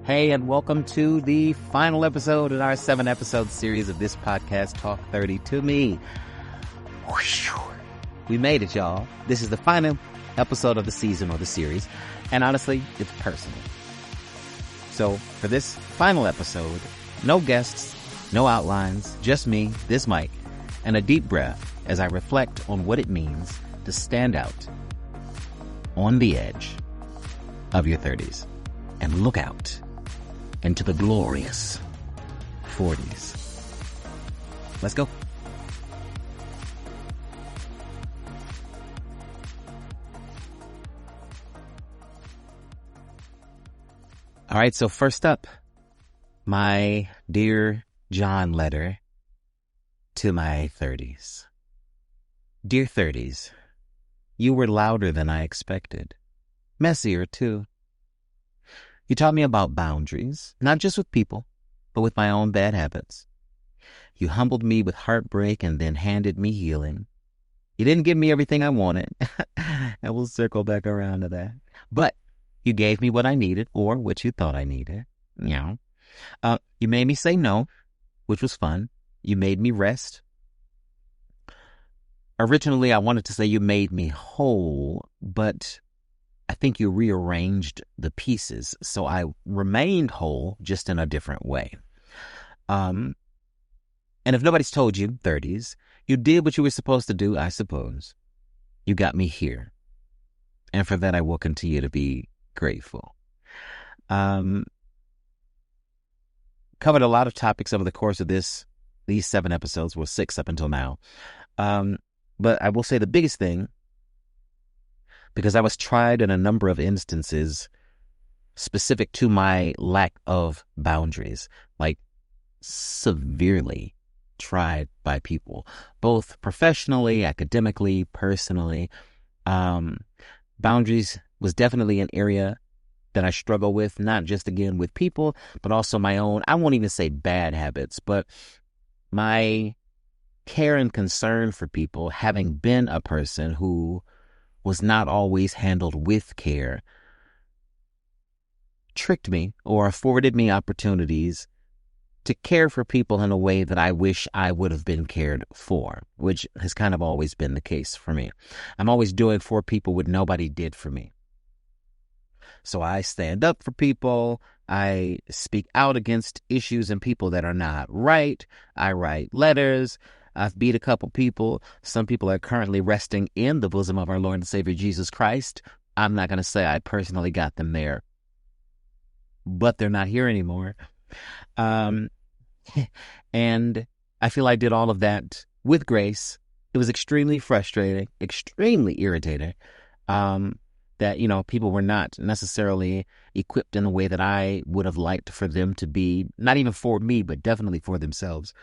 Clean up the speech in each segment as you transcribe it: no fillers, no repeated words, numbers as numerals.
Hey, and welcome to the final episode in our 7-episode series of this podcast, Talk 30 to Me. We made it, y'all. This is the final episode of the season or the series, and honestly, it's personal. So, for this final episode, no guests, no outlines, just me, this mic, and a deep breath as I reflect on what it means to stand out on the edge of your 30s and look out into the glorious 40s. Let's go. All right, so first up, my Dear John letter to my 30s. Dear 30s, you were louder than I expected. Messier, too. You taught me about boundaries, not just with people, but with my own bad habits. You humbled me with heartbreak and then handed me healing. You didn't give me everything I wanted, and we'll circle back around to that. But you gave me what I needed, or what you thought I needed. You made me say no, which was fun. You made me rest. Originally, I wanted to say you made me whole, but I think you rearranged the pieces, so I remained whole, just in a different way. And if nobody's told you, 30s, you did what you were supposed to do, I suppose. You got me here. And for that, I will continue to be grateful. Covered a lot of topics over the course of these 7 episodes, well, 6 up until now. But I will say the biggest thing, because I was tried in a number of instances specific to my lack of boundaries, like severely tried by people, both professionally, academically, personally. Boundaries was definitely an area that I struggle with, not just, again, with people, but also my own, I won't even say bad habits, but my care and concern for people, having been a person who was not always handled with care, tricked me or afforded me opportunities to care for people in a way that I wish I would have been cared for, which has kind of always been the case for me. I'm always doing for people what nobody did for me. So I stand up for people. I speak out against issues and people that are not right. I write letters. I've beat a couple people. Some people are currently resting in the bosom of our Lord and Savior Jesus Christ. I'm not going to say I personally got them there, but they're not here anymore. And I feel I did all of that with grace. It was extremely frustrating, extremely irritating, that, people were not necessarily equipped in the way that I would have liked for them to be, not even for me, but definitely for themselves.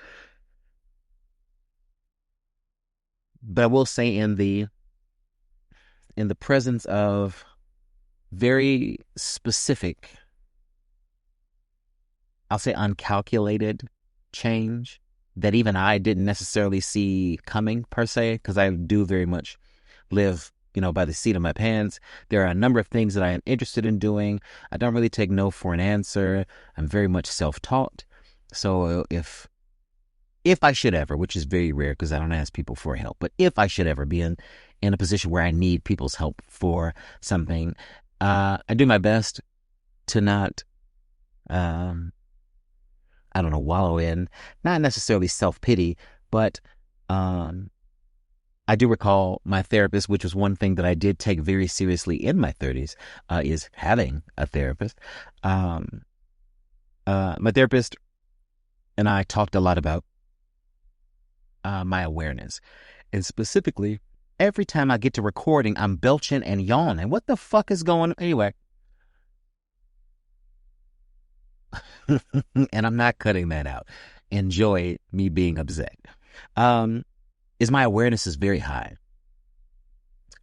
But I will say in the presence of very specific, I'll say uncalculated change that even I didn't necessarily see coming per se, because I do very much live, by the seat of my pants. There are a number of things that I am interested in doing. I don't really take no for an answer. I'm very much self-taught. So if I should ever, which is very rare because I don't ask people for help, but if I should ever be in a position where I need people's help for something, I do my best to not, wallow in, not necessarily self-pity, but I do recall my therapist, which was one thing that I did take very seriously in my 30s, is having a therapist. My therapist and I talked a lot about my awareness. And specifically, every time I get to recording, I'm belching and yawning. What the fuck is going on? Anyway. And I'm not cutting that out. Enjoy me being upset. Is my awareness is very high.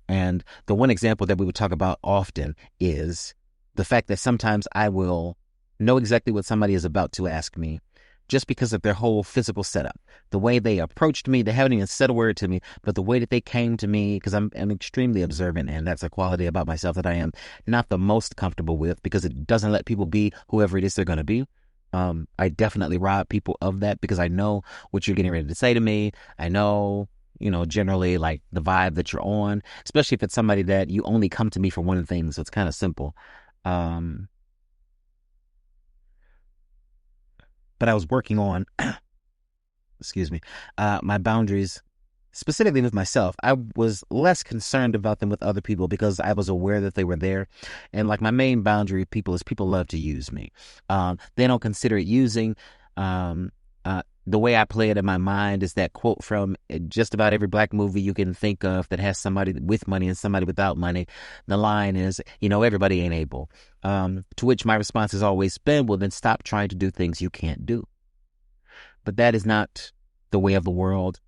And the one example that we would talk about often is the fact that sometimes I will know exactly what somebody is about to ask me, just because of their whole physical setup. The way they approached me, they haven't even said a word to me, but the way that they came to me, because I'm extremely observant, and that's a quality about myself that I am not the most comfortable with, because it doesn't let people be whoever it is they're going to be. I definitely rob people of that because I know what you're getting ready to say to me. I know, generally like the vibe that you're on, especially if it's somebody that you only come to me for one thing. So it's kind of simple. Um, but I was working on, excuse me, my boundaries specifically with myself. I was less concerned about them with other people because I was aware that they were there. And like my main boundary with people is people love to use me. They don't consider it using. Um, the way I play it in my mind is that quote from just about every black movie you can think of that has somebody with money and somebody without money. The line is, everybody ain't able. To which my response has always been, well, then stop trying to do things you can't do. But that is not the way of the world.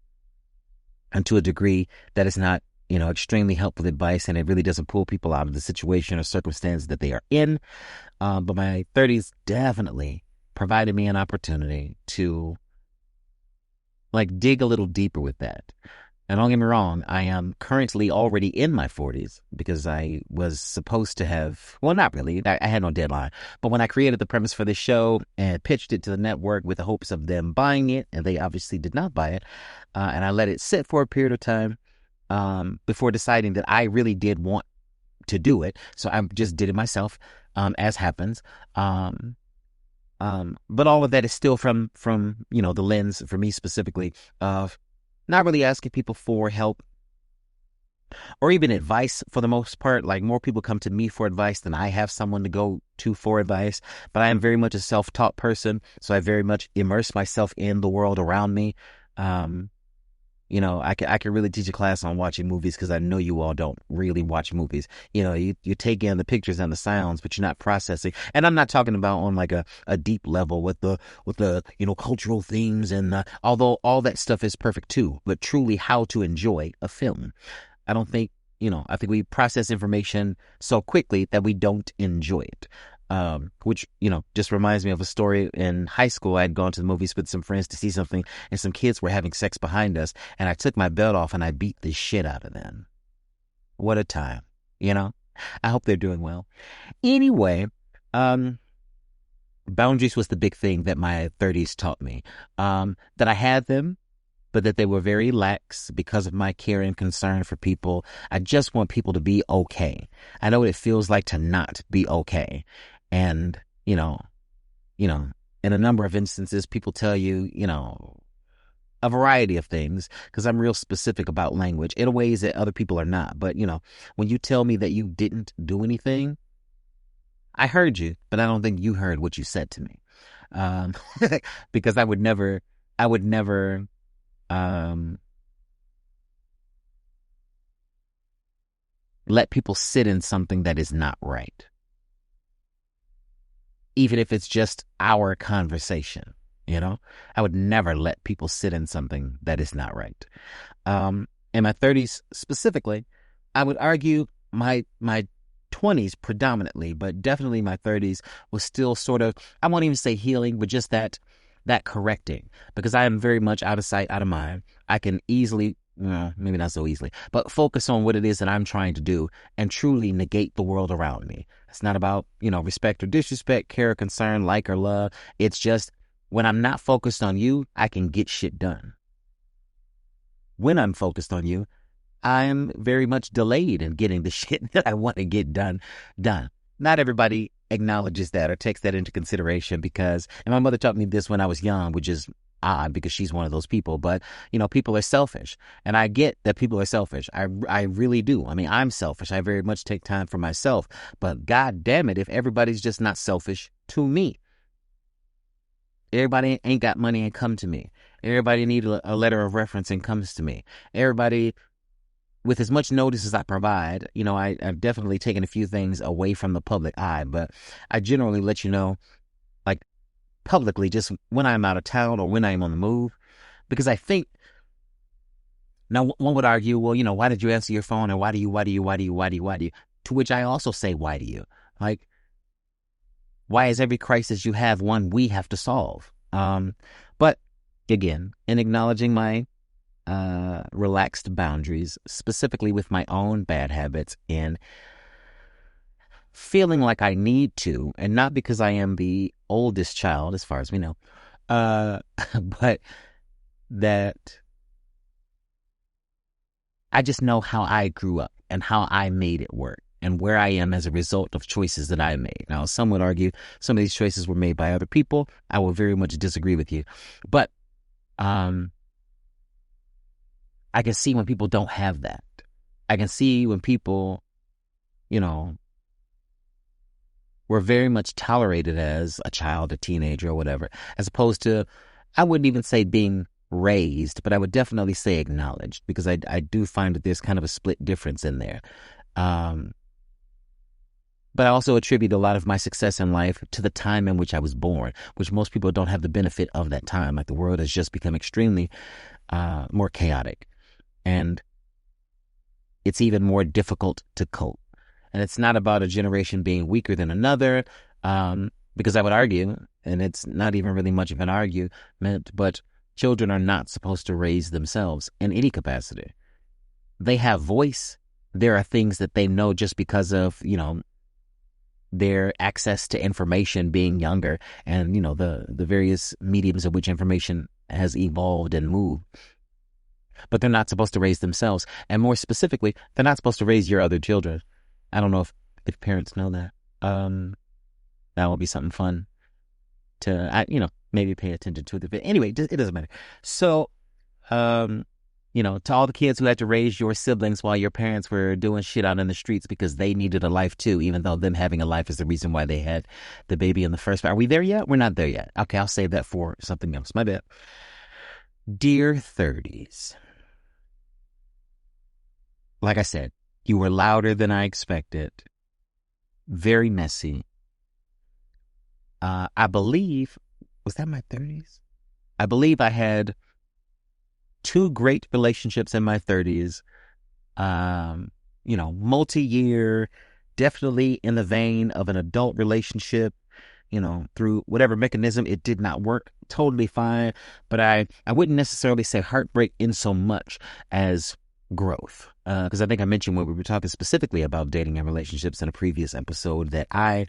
And to a degree, that is not, extremely helpful advice, and it really doesn't pull people out of the situation or circumstance that they are in. But my 30s definitely provided me an opportunity to dig a little deeper with that. And don't get me wrong, I am currently already in my 40s because I was supposed to have, well, not really, I had no deadline. But when I created the premise for this show and pitched it to the network with the hopes of them buying it, and they obviously did not buy it, and I let it sit for a period of time before deciding that I really did want to do it. So I just did it myself, as happens. But all of that is still from the lens, for me specifically, of not really asking people for help or even advice for the most part. Like, more people come to me for advice than I have someone to go to for advice. But I am very much a self-taught person, so I very much immerse myself in the world around me. I can really teach a class on watching movies because I know you all don't really watch movies. You take in the pictures and the sounds, but you're not processing. And I'm not talking about on like a deep level with the cultural themes, and although all that stuff is perfect too, but truly how to enjoy a film. I don't think, I think we process information so quickly that we don't enjoy it. Which, just reminds me of a story in high school. I had gone to the movies with some friends to see something, and some kids were having sex behind us, and I took my belt off and I beat the shit out of them. What a time, I hope they're doing well. Anyway, boundaries was the big thing that my 30s taught me. That I had them, but that they were very lax because of my care and concern for people. I just want people to be okay. I know what it feels like to not be okay. And, in a number of instances, people tell you, a variety of things, because I'm real specific about language in ways that other people are not. But, when you tell me that you didn't do anything, I heard you, but I don't think you heard what you said to me. Because I would never let people sit in something that is not right, even if it's just our conversation. I would never let people sit in something that is not right. In my 30s specifically, I would argue my 20s predominantly, but definitely my 30s was still sort of, I won't even say healing, but just that correcting, because I am very much out of sight, out of mind. I can easily, maybe not so easily, but focus on what it is that I'm trying to do and truly negate the world around me. It's not about, respect or disrespect, care or concern, like or love. It's just, when I'm not focused on you, I can get shit done. When I'm focused on you, I'm very much delayed in getting the shit that I want to get done. Not everybody acknowledges that or takes that into consideration, because, and my mother taught me this when I was young, which is odd because she's one of those people, but people are selfish, and I get that people are selfish. I really do. I mean, I'm selfish. I very much take time for myself, but God damn it, if everybody's just not selfish to me. Everybody ain't got money and come to me. Everybody need a letter of reference and comes to me. Everybody, with as much notice as I provide, I've definitely taken a few things away from the public eye, but I generally let you know, like, publicly, just when I'm out of town or when I'm on the move, because I think, now one would argue, well, why did you answer your phone, or why do you? To which I also say, why do you? Like, why is every crisis you have one we have to solve? But again, in acknowledging my relaxed boundaries, specifically with my own bad habits, and feeling like I need to, and not because I am the oldest child, as far as we know, uh, but that I just know how I grew up and how I made it work and where I am as a result of choices that I made. Now, some would argue some of these choices were made by other people. I will very much disagree with you. But I can see when people don't have that. I can see when people, you know, were very much tolerated as a child, a teenager, or whatever, as opposed to, I wouldn't even say being raised, but I would definitely say acknowledged, because I do find that there's kind of a split difference in there. But I also attribute a lot of my success in life to the time in which I was born, which most people don't have the benefit of that time. Like, the world has just become extremely more chaotic, and it's even more difficult to cope. And it's not about a generation being weaker than another, because I would argue, and it's not even really much of an argument, but children are not supposed to raise themselves in any capacity. They have voice. There are things that they know just because of, their access to information being younger, and, the various mediums of which information has evolved and moved. But they're not supposed to raise themselves. And more specifically, they're not supposed to raise your other children. I don't know if parents know that. That will be something fun to, maybe pay attention to. But anyway, it doesn't matter. So, to all the kids who had to raise your siblings while your parents were doing shit out in the streets because they needed a life too, even though them having a life is the reason why they had the baby in the first place. Are we there yet? We're not there yet. Okay, I'll save that for something else. My bad. Dear 30s. Like I said, you were louder than I expected. Very messy. I believe, was that my 30s? I believe I had 2 great relationships in my 30s. Multi-year, definitely in the vein of an adult relationship. Through whatever mechanism, it did not work. Totally fine. But I wouldn't necessarily say heartbreak in so much as growth. Because I think I mentioned when we were talking specifically about dating and relationships in a previous episode that I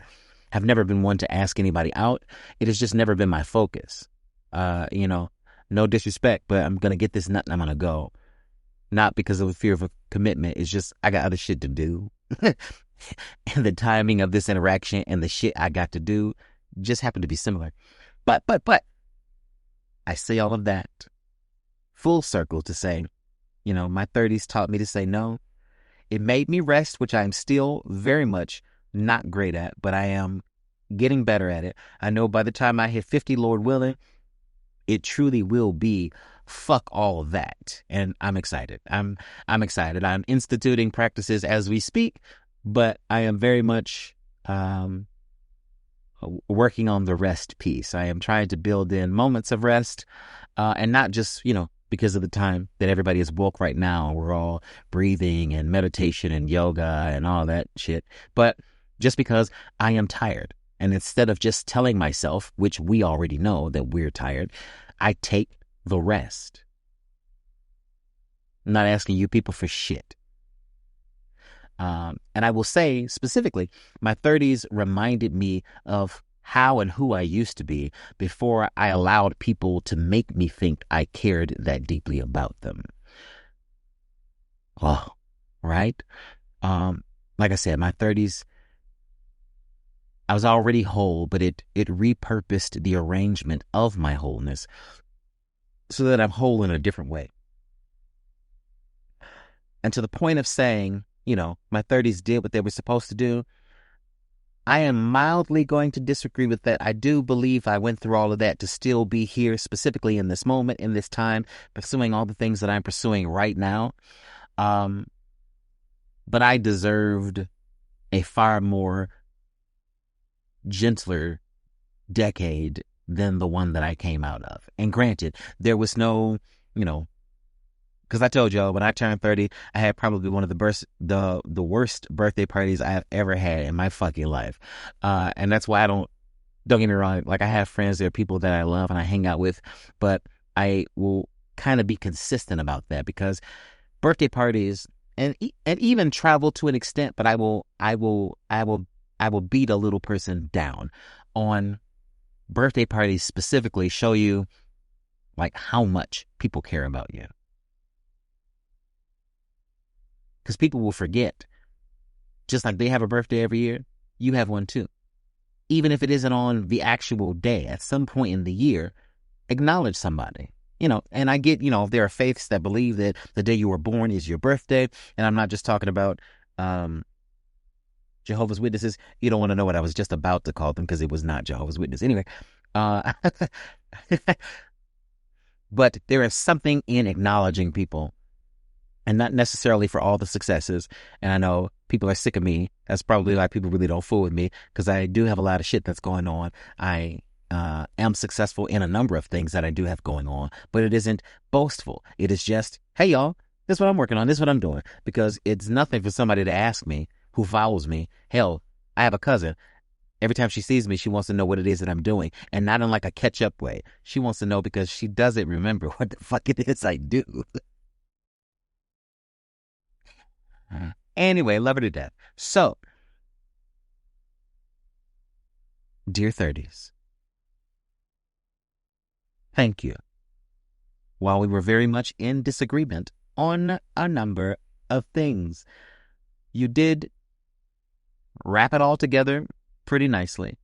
have never been one to ask anybody out. It has just never been my focus. No disrespect, but I'm going to get this nut and I'm going to go. Not because of a fear of a commitment. It's just I got other shit to do. And the timing of this interaction and the shit I got to do just happened to be similar. But I say all of that full circle to say, my 30s taught me to say no. It made me rest, which I am still very much not great at, but I am getting better at it. I know by the time I hit 50, Lord willing, it truly will be fuck all of that. And I'm excited. I'm excited. I'm instituting practices as we speak, but I am very much working on the rest piece. I am trying to build in moments of rest, and not just, because of the time that everybody is woke right now. We're all breathing and meditation and yoga and all that shit. But just because I am tired. And instead of just telling myself, which we already know that we're tired, I take the rest. I'm not asking you people for shit. And I will say specifically, my 30s reminded me of how and who I used to be before I allowed people to make me think I cared that deeply about them. Oh, right? Like I said, my 30s, I was already whole, but it repurposed the arrangement of my wholeness so that I'm whole in a different way. And to the point of saying, my 30s did what they were supposed to do, I am mildly going to disagree with that. I do believe I went through all of that to still be here, specifically in this moment, in this time, pursuing all the things that I'm pursuing right now. But I deserved a far more gentler decade than the one that I came out of. And granted, there was no, because I told y'all when I turned 30, I had probably one of the worst birthday parties I have ever had in my fucking life. And that's why I don't Don't get me wrong. Like I have friends, there are people that I love and I hang out with, but I will kind of be consistent about that because birthday parties and even travel to an extent, but I will beat a little person down on birthday parties specifically. Show you like how much people care about you because people will forget. Just like they have a birthday every year, you have one too. Even if it isn't on the actual day, at some point in the year, acknowledge somebody. And I get, there are faiths that believe that the day you were born is your birthday. And I'm not just talking about Jehovah's Witnesses. You don't want to know what I was just about to call them because it was not Jehovah's Witness. Anyway, uh, but there is something in acknowledging people and not necessarily for all the successes. And I know people are sick of me. That's probably why people really don't fool with me because I do have a lot of shit that's going on. I am successful in a number of things that I do have going on, but it isn't boastful. It is just, hey, y'all, this is what I'm working on. This is what I'm doing. Because it's nothing for somebody to ask me who follows me. Hell, I have a cousin. Every time she sees me, she wants to know what it is that I'm doing. And not in like a catch-up way. She wants to know because she doesn't remember what the fuck it is I do. Anyway, love her to death. So, dear 30s, thank you. While we were very much in disagreement on a number of things, you did wrap it all together pretty nicely.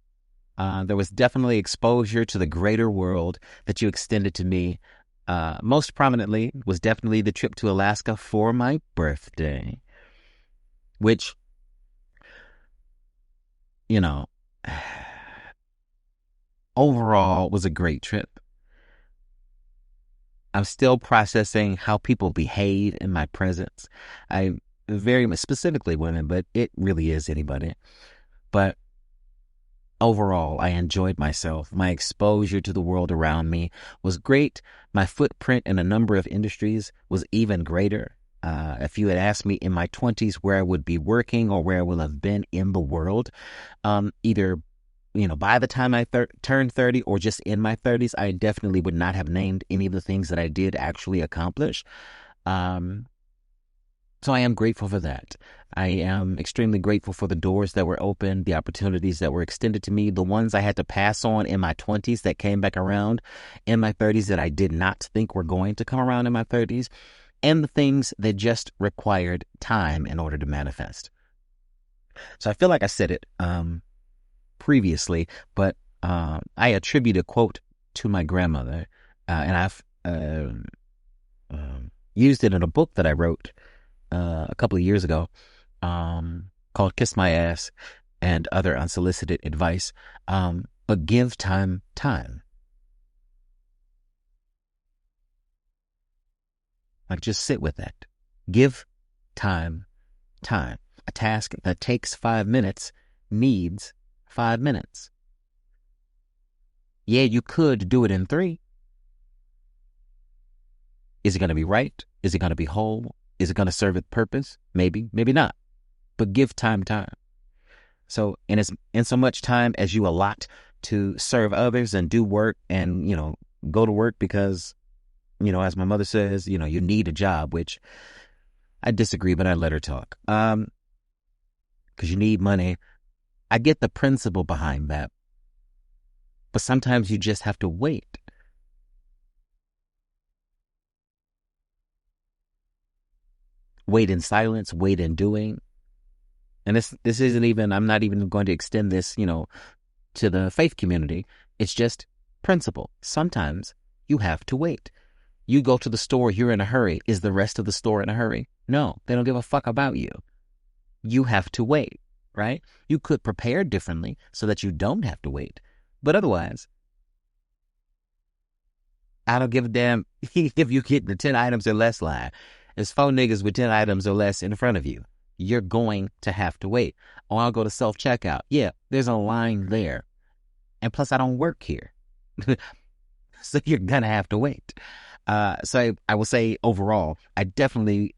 There was definitely exposure to the greater world that you extended to me. Most prominently was definitely the trip to Alaska for my birthday, which, you know, overall was a great trip. I'm still processing how people behave in my presence. I very much, specifically women, but it really is anybody. But overall, I enjoyed myself. My exposure to the world around me was great. My footprint in a number of industries was even greater. If you had asked me in my 20s where I would be working or where I would have been in the world, either by the time I turned 30 or just in my 30s, I definitely would not have named any of the things that I did actually accomplish. So I am grateful for that. I am extremely grateful for the doors that were open, the opportunities that were extended to me, the ones I had to pass on in my 20s that came back around in my 30s that I did not think were going to come around in my 30s, and the things that just required time in order to manifest. So I feel like I said it previously, but I attribute a quote to my grandmother, and I've used it in a book that I wrote a couple of years ago called Kiss My Ass and Other Unsolicited Advice. But give time. Like just sit with that. Give time. A task that takes 5 minutes needs 5 minutes. Yeah, you could do it in 3. Is it going to be right? Is it going to be whole? Is it going to serve its purpose? Maybe, maybe not. But give time. So in so much time as you allot to serve others and do work and, go to work because, as my mother says, you need a job, which I disagree, but I let her talk. Because you need money. I get the principle behind that. But sometimes you just have to wait. Wait in silence, wait in doing. And this isn't even, I'm not even going to extend this, to the faith community. It's just principle. Sometimes you have to wait. You go to the store, you're in a hurry. Is the rest of the store in a hurry? No, they don't give a fuck about you. You have to wait, right? You could prepare differently so that you don't have to wait. But otherwise, I don't give a damn if you get the 10 items or less line. There's 4 niggas with 10 items or less in front of you. You're going to have to wait. Or I'll go to self-checkout. Yeah, there's a line there. And plus, I don't work here. So you're going to have to wait. So I will say overall, I definitely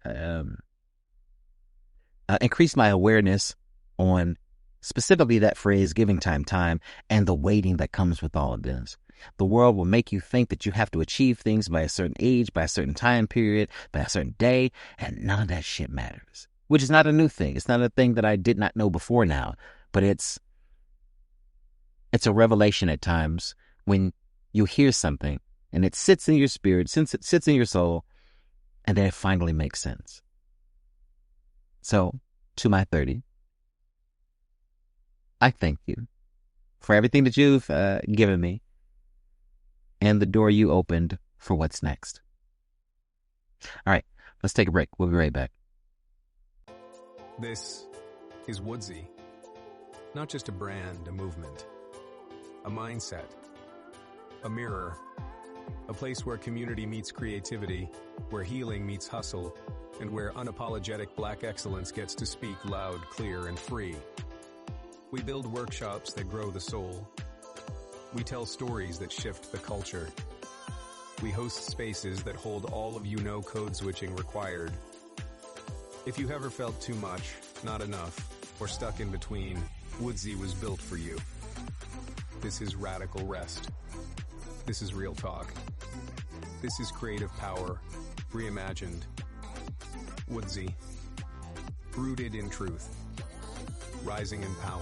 increased my awareness on specifically that phrase, giving time, and the waiting that comes with all of this. The world will make you think that you have to achieve things by a certain age, by a certain time period, by a certain day, and none of that shit matters. Which is not a new thing. It's not a thing that I did not know before now, but it's a revelation at times when you hear something and it sits in your spirit, since it sits in your soul, and then it finally makes sense. So, to my 30, I thank you for everything that you've given me and the door you opened for what's next. All right, let's take a break. We'll be right back. This is Woodsy. Not just a brand, a movement, a mindset, a mirror, a place where community meets creativity, where healing meets hustle, and where unapologetic Black excellence gets to speak loud, clear, and free. We build workshops that grow the soul. We tell stories that shift the culture. We host spaces that hold all of you know code switching required. If you ever felt too much, not enough, or stuck in between, Woodsy was built for you. This is radical rest. This is real talk. This is creative power, reimagined. Woodsy. Rooted in truth. Rising in power.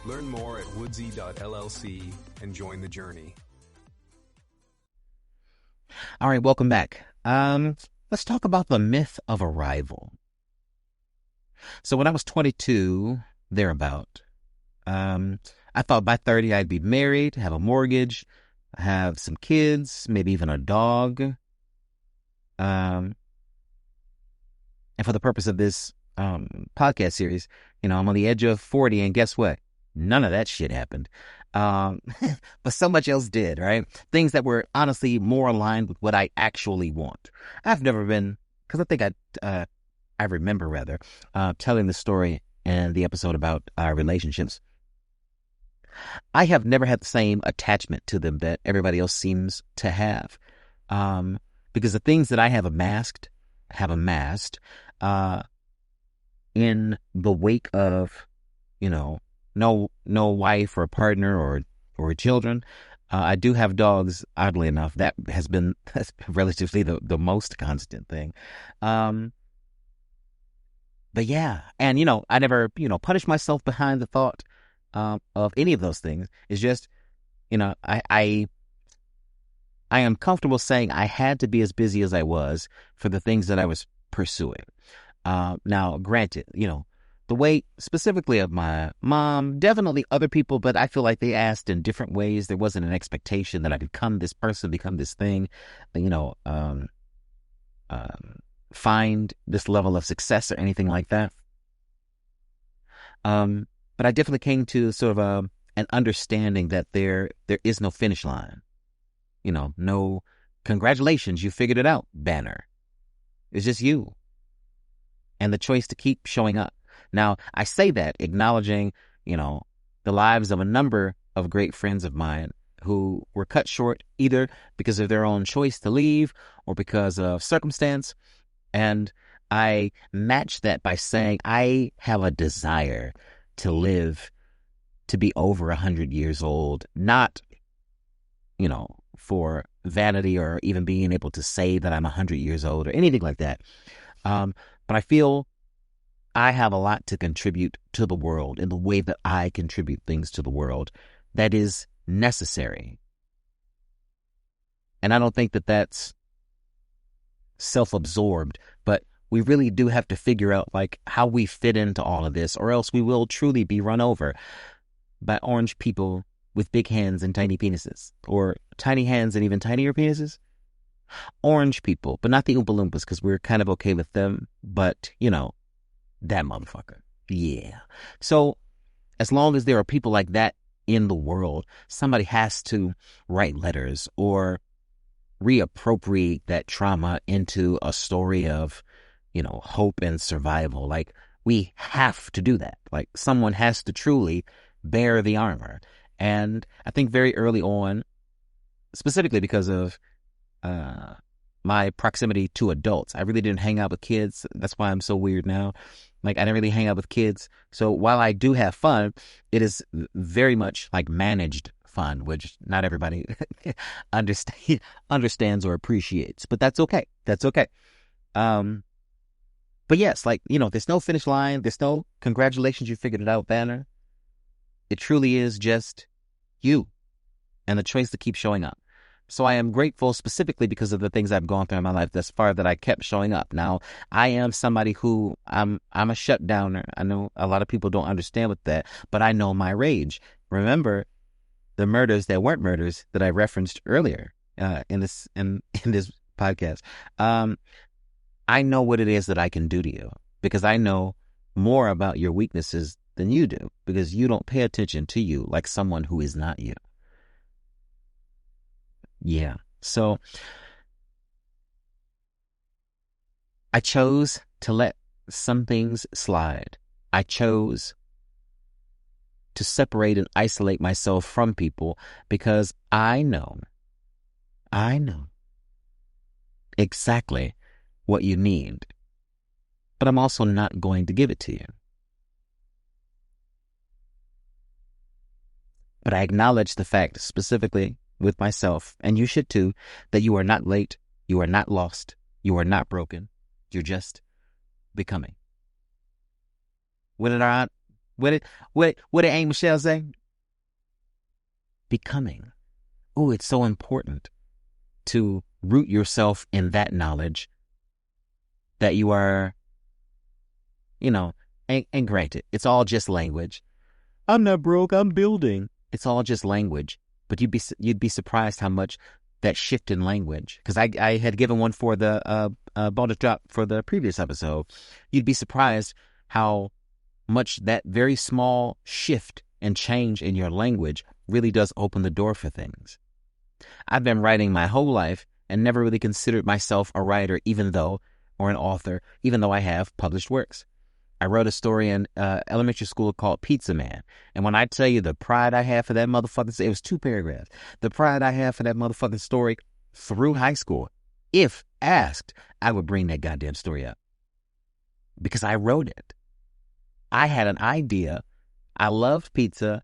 Learn more at woodsy.llc and join the journey. All right, welcome back. Let's talk about the myth of arrival. So when I was 22, thereabout, I thought by 30 I'd be married, have a mortgage, have some kids, maybe even a dog. And for the purpose of this podcast series, I'm on the edge of 40, and guess what? None of that shit happened. But so much else did, right? Things that were honestly more aligned with what I actually want. I've never been, because I think I remember rather, telling the story in the episode about our relationships. I have never had the same attachment to them that everybody else seems to have. Because the things that I have amassed, in the wake of, no wife or partner or children. I do have dogs, oddly enough. That's relatively the most constant thing. But yeah, and I never, punish myself behind the thought of any of those things. It's just, I am comfortable saying I had to be as busy as I was for the things that I was pursuing. Now, granted, the weight specifically of my mom, definitely other people, but I feel like they asked in different ways. There wasn't an expectation that I become this person, become this thing, find this level of success or anything like that. But I definitely came to sort of an understanding that there is no finish line. No congratulations, you figured it out banner. It's just you and the choice to keep showing up. Now, I say that acknowledging, the lives of a number of great friends of mine who were cut short either because of their own choice to leave or because of circumstance. And I match that by saying I have a desire to live to be over 100 years old, not, for vanity or even being able to say that I'm 100 years old or anything like that. But I feel I have a lot to contribute to the world in the way that I contribute things to the world that is necessary. And I don't think that that's self-absorbed, but we really do have to figure out how we fit into all of this, or else we will truly be run over by orange people with big hands and tiny penises, or tiny hands and even tinier penises. Orange people, but not the Oompa Loompas, because we're kind of okay with them, but, that motherfucker. Yeah. So as long as there are people like that in the world, somebody has to write letters or reappropriate that trauma into a story of, hope and survival. We have to do that. Someone has to truly bear the armor. And I think very early on, specifically because of my proximity to adults. I really didn't hang out with kids. That's why I'm so weird now. Like, I didn't really hang out with kids. So while I do have fun, it is very much like managed fun, which not everybody understands or appreciates. But that's okay. That's okay. But yes, like, there's no finish line. There's no congratulations, you figured it out banner. It truly is just you and the choice to keep showing up. So I am grateful specifically because of the things I've gone through in my life thus far that I kept showing up. Now, I am somebody who I'm a shutdowner. I know a lot of people don't understand with that, but I know my rage. Remember the murders that weren't murders that I referenced earlier in this podcast. I know what it is that I can do to you because I know more about your weaknesses than you do because you don't pay attention to you like someone who is not you. Yeah. So I chose to let some things slide. I chose to separate and isolate myself from people because I know exactly what you need, but I'm also not going to give it to you. But I acknowledge the fact specifically with myself, and you should too, that you are not late, you are not lost, you are not broken, you're just becoming. What did Aunt Michelle say? Becoming. Oh, it's so important to root yourself in that knowledge that you are, and granted, it's all just language. I'm not broke, I'm building. It's all just language, but you'd be surprised how much that shift in language. Because I had given one for the bonus drop for the previous episode. You'd be surprised how much that very small shift and change in your language really does open the door for things. I've been writing my whole life and never really considered myself a writer, or an author, even though I have published works. I wrote a story in elementary school called Pizza Man. And when I tell you the pride I have for that motherfucking, it was 2 paragraphs. The pride I have for that motherfucking story through high school, if asked, I would bring that goddamn story up. Because I wrote it. I had an idea. I loved pizza.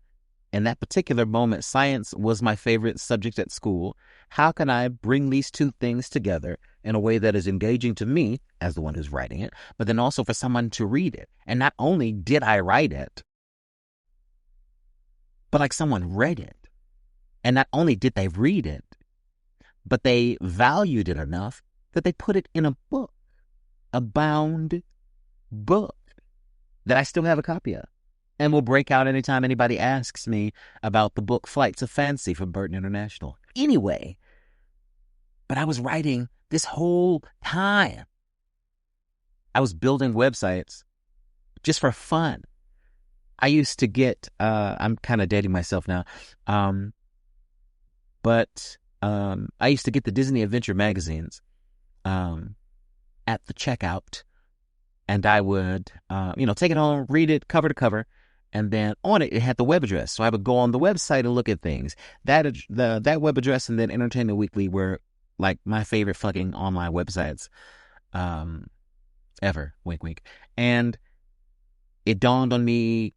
In that particular moment, science was my favorite subject at school. How can I bring these two things together in a way that is engaging to me as the one who's writing it, but then also for someone to read it? And not only did I write it, but like someone read it. And not only did they read it, but they valued it enough that they put it in a book, a bound book that I still have a copy of. And will break out anytime anybody asks me about the book Flights of Fancy from Burton International. Anyway, but I was writing this whole time. I was building websites just for fun. I used to get, I'm kind of dating myself now, but I used to get the Disney Adventure magazines at the checkout, and I would, take it home, read it cover to cover. And then on it had the web address. So I would go on the website and look at things. That web address and then Entertainment Weekly were like my favorite fucking online websites ever. Wink, wink. And it dawned on me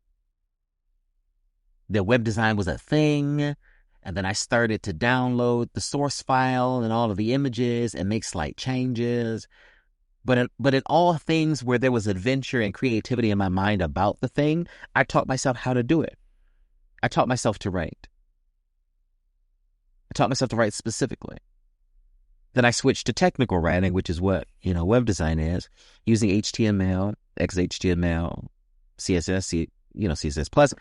that web design was a thing. And then I started to download the source file and all of the images and make slight changes. But in all things where there was adventure and creativity in my mind about the thing, I taught myself how to do it. I taught myself to write. I taught myself to write specifically. Then I switched to technical writing, which is what, web design is, using HTML, XHTML, CSS, CSS Plus,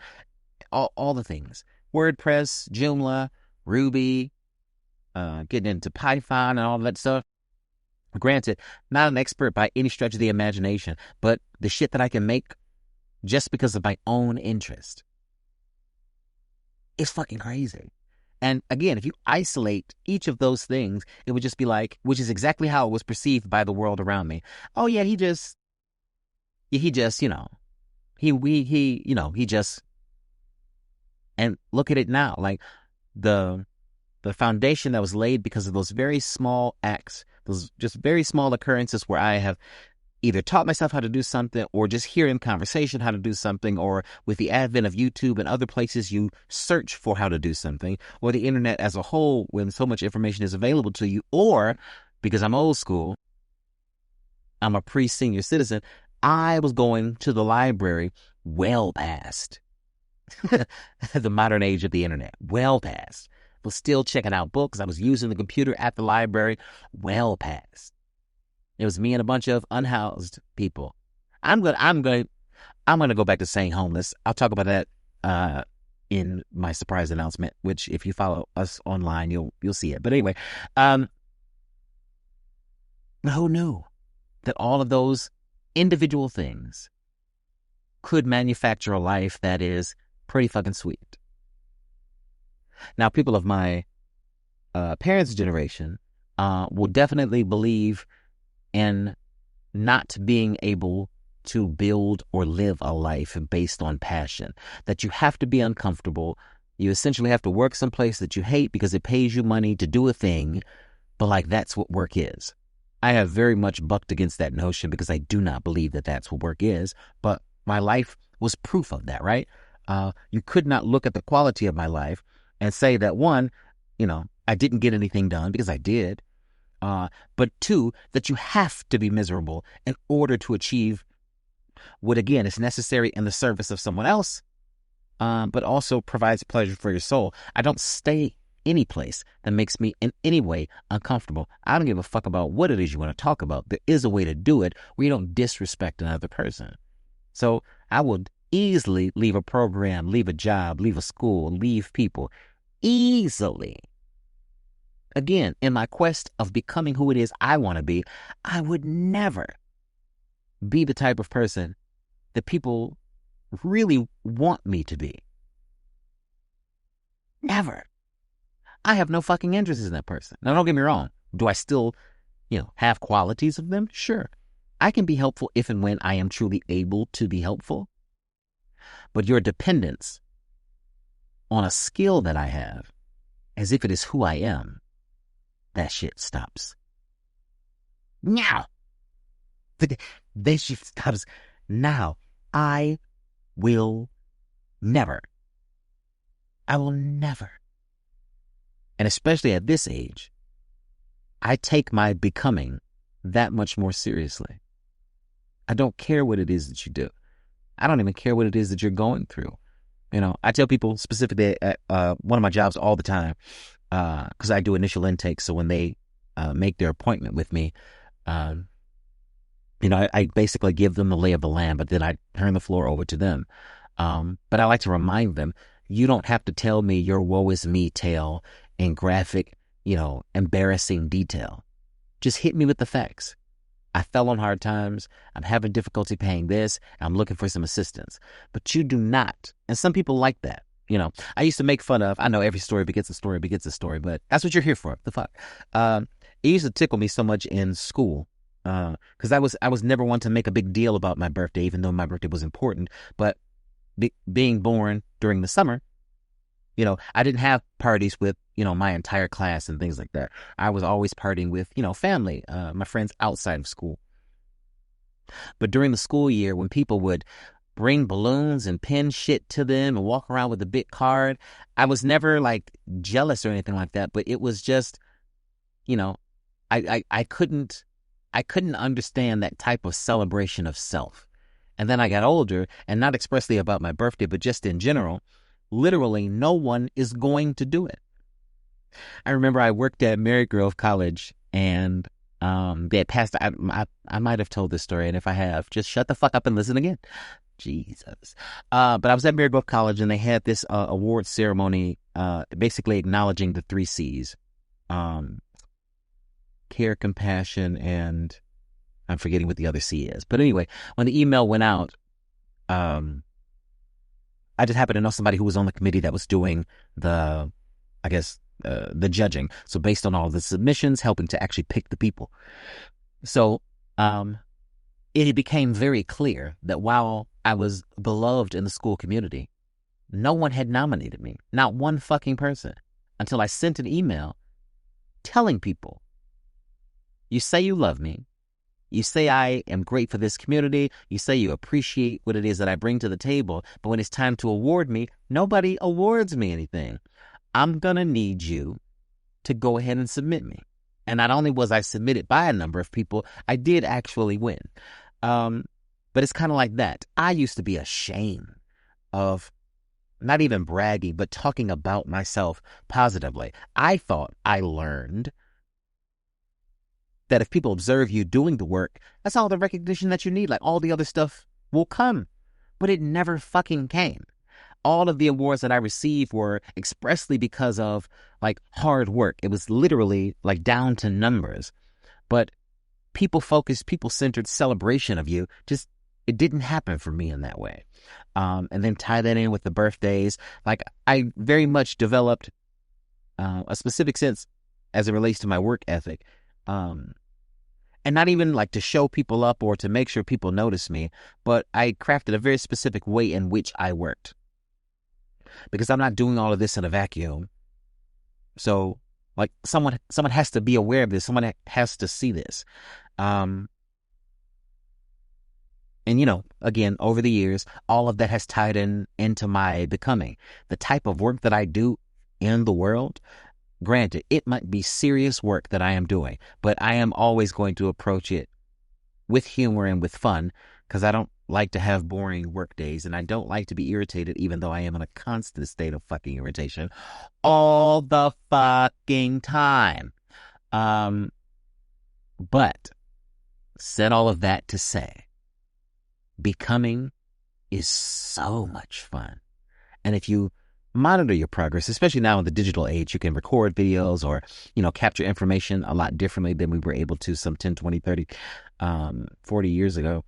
all the things. WordPress, Joomla, Ruby, getting into Python and all that stuff. Granted, not an expert by any stretch of the imagination, but the shit that I can make just because of my own interest is fucking crazy. And again, if you isolate each of those things, it would just be like, which is exactly how it was perceived by the world around me. Oh yeah, he just, he just, and look at it now, like the foundation that was laid because of those very small acts Those just very small occurrences where I have either taught myself how to do something or just hear in conversation how to do something, or with the advent of YouTube and other places you search for how to do something, or the internet as a whole when so much information is available to you, or because I'm old school, I'm a pre-senior citizen, I was going to the library well past the modern age of the internet, well past. Was still checking out books. I was using the computer at the library well past. It was me and a bunch of unhoused people. I'm gonna go back to saying homeless. I'll talk about that in my surprise announcement, which if you follow us online, you'll see it. But anyway, who knew that all of those individual things could manufacture a life that is pretty fucking sweet? Now, people of my parents' generation will definitely believe in not being able to build or live a life based on passion, that you have to be uncomfortable. You essentially have to work someplace that you hate because it pays you money to do a thing, but like that's what work is. I have very much bucked against that notion because I do not believe that that's what work is, but my life was proof of that, right? You could not look at the quality of my life and say that, one, I didn't get anything done, because I did. But two, that you have to be miserable in order to achieve what, again, is necessary in the service of someone else, but also provides pleasure for your soul. I don't stay any place that makes me in any way uncomfortable. I don't give a fuck about what it is you want to talk about. There is a way to do it where you don't disrespect another person. So I would easily leave a program, leave a job, leave a school, leave people easily. Again, in my quest of becoming who it is I want to be, I would never be the type of person that people really want me to be. Never. I have no fucking interest in that person. Now, don't get me wrong. Do I still, have qualities of them? Sure. I can be helpful if and when I am truly able to be helpful. But your dependence on a skill that I have, as if it is who I am, that shit stops. Now. That shit stops now. I will never. And especially at this age, I take my becoming that much more seriously. I don't care what it is that you do. I don't even care what it is that you're going through. I tell people specifically at one of my jobs all the time, because I do initial intake. So when they make their appointment with me, I basically give them the lay of the land, but then I turn the floor over to them. But I like to remind them, you don't have to tell me your woe is me tale in graphic, embarrassing detail. Just hit me with the facts. I fell on hard times. I'm having difficulty paying this. I'm looking for some assistance. But you do not. And some people like that. I used to make fun of, I know every story begets a story, but that's what you're here for. The fuck. It used to tickle me so much in school. Because I was never one to make a big deal about my birthday, even though my birthday was important. But being born during the summer, I didn't have parties with, my entire class and things like that. I was always partying with, family, my friends outside of school. But during the school year, when people would bring balloons and pin shit to them and walk around with a big card, I was never like jealous or anything like that. But it was just, I couldn't understand that type of celebration of self. And then I got older, and not expressly about my birthday, but just in general, literally no one is going to do it. I remember I worked at Marygrove College, and they had passed. I might have told this story, and if I have, just shut the fuck up and listen again. Jesus. But I was at Marygrove College, and they had this award ceremony, basically acknowledging the 3 C's. Care, compassion, and I'm forgetting what the other C is. But anyway, when the email went out, I just happened to know somebody who was on the committee that was doing the judging. So based on all the submissions, helping to actually pick the people. So it became very clear that while I was beloved in the school community, no one had nominated me. Not one fucking person. Until I sent an email telling people You say you love me. You say I am great for this community. You say you appreciate what it is that I bring to the table. But when it's time to award me, nobody awards me anything. I'm going to need you to go ahead and submit me. And not only was I submitted by a number of people, I did actually win. But it's kind of like that. I used to be ashamed of not even bragging, but talking about myself positively. I thought I learned that if people observe you doing the work, that's all the recognition that you need. Like all the other stuff will come. But it never fucking came. All of the awards that I received were expressly because of like hard work. It was literally like down to numbers. But people-focused, people-centered celebration of you, just it didn't happen for me in that way. And then tie that in with the birthdays. Like I very much developed a specific sense as it relates to my work ethic. And not even like to show people up or to make sure people notice me, but I crafted a very specific way in which I worked. Because I'm not doing all of this in a vacuum. So like someone has to be aware of this. Someone has to see this. And you know, again, over the years, all of that has tied into my becoming. The type of work that I do in the world, granted, it might be serious work that I am doing, but I am always going to approach it with humor and with fun because I don't like to have boring work days and I don't like to be irritated, even though I am in a constant state of fucking irritation all the fucking time. But said all of that to say, becoming is so much fun. And if you monitor your progress, especially now in the digital age, you can record videos or, you know, capture information a lot differently than we were able to some 10, 20, 30, 40 years ago.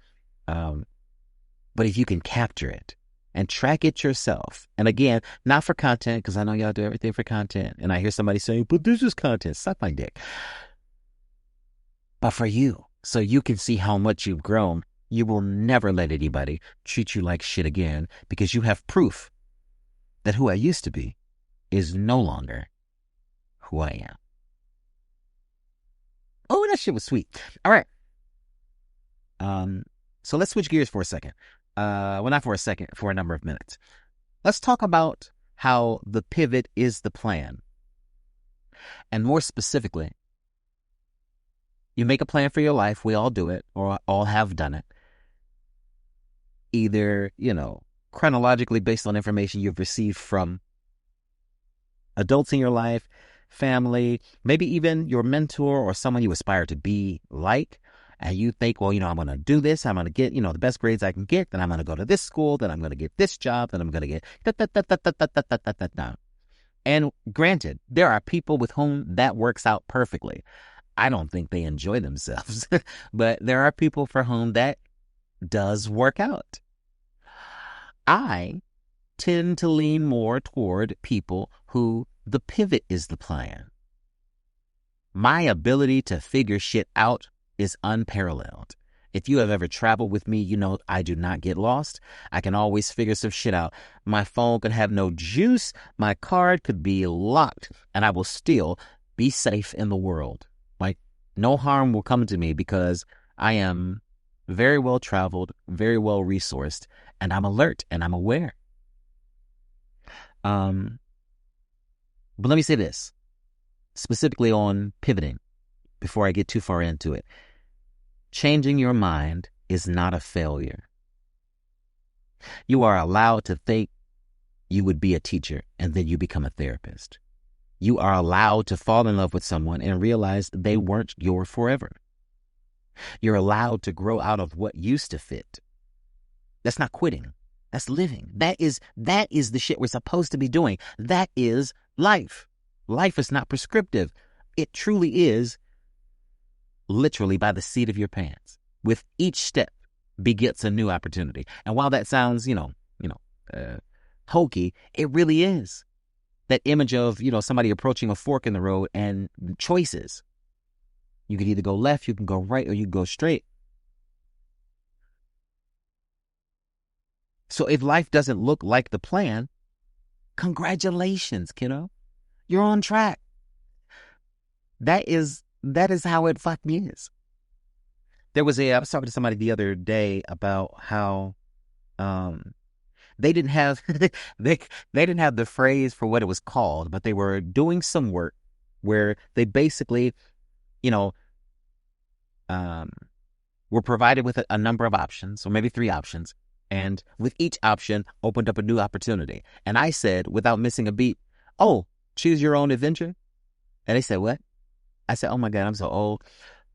But if you can capture it and track it yourself, and again, not for content, because I know y'all do everything for content. And I hear somebody saying, but this is content, suck my dick. But for you, so you can see how much you've grown, you will never let anybody treat you like shit again because you have proof that who I used to be is no longer who I am. Oh, that shit was sweet. All right. So let's switch gears for a second. Well, not for a second, for a number of minutes. Let's talk about how the pivot is the plan. And more specifically, you make a plan for your life. We all do it, or all have done it. Either, you know, chronologically based on information you've received from adults in your life, family, maybe even your mentor or someone you aspire to be like. And you think, well, you know, I'm going to do this. I'm going to get, you know, the best grades I can get. Then I'm going to go to this school. Then I'm going to get this job. Then I'm going to get da. And granted, there are people with whom that works out perfectly. I don't think they enjoy themselves, but there are people for whom that does work out. I tend to lean more toward people who the pivot is the plan. My ability to figure shit out is unparalleled. If you have ever traveled with me, you know I do not get lost. I can always figure some shit out. My phone could have no juice. My card could be locked, and I will still be safe in the world. Like, no harm will come to me because I am very well traveled, very well resourced, and I'm alert and I'm aware. But let me say this, specifically on pivoting, before I get too far into it. Changing your mind is not a failure. You are allowed to think you would be a teacher and then you become a therapist. You are allowed to fall in love with someone and realize they weren't your forever. You're allowed to grow out of what used to fit. That's not quitting. That's living. That is the shit we're supposed to be doing. That is life. Life is not prescriptive. It truly is literally by the seat of your pants. With each step begets a new opportunity. And while that sounds, hokey, it really is. That image of, somebody approaching a fork in the road and choices. You can either go left, you can go right, or you can go straight. So if life doesn't look like the plan, congratulations, kiddo. You're on track. That is that is how it fucking is. I was talking to somebody the other day about how they didn't have they didn't have the phrase for what it was called, but they were doing some work where they basically, you know, um, were provided with a number of options, or maybe 3 options, and with each option opened up a new opportunity. And I said, without missing a beat, "Oh, choose your own adventure." And they said, "What?" I said, "Oh my God, I'm so old.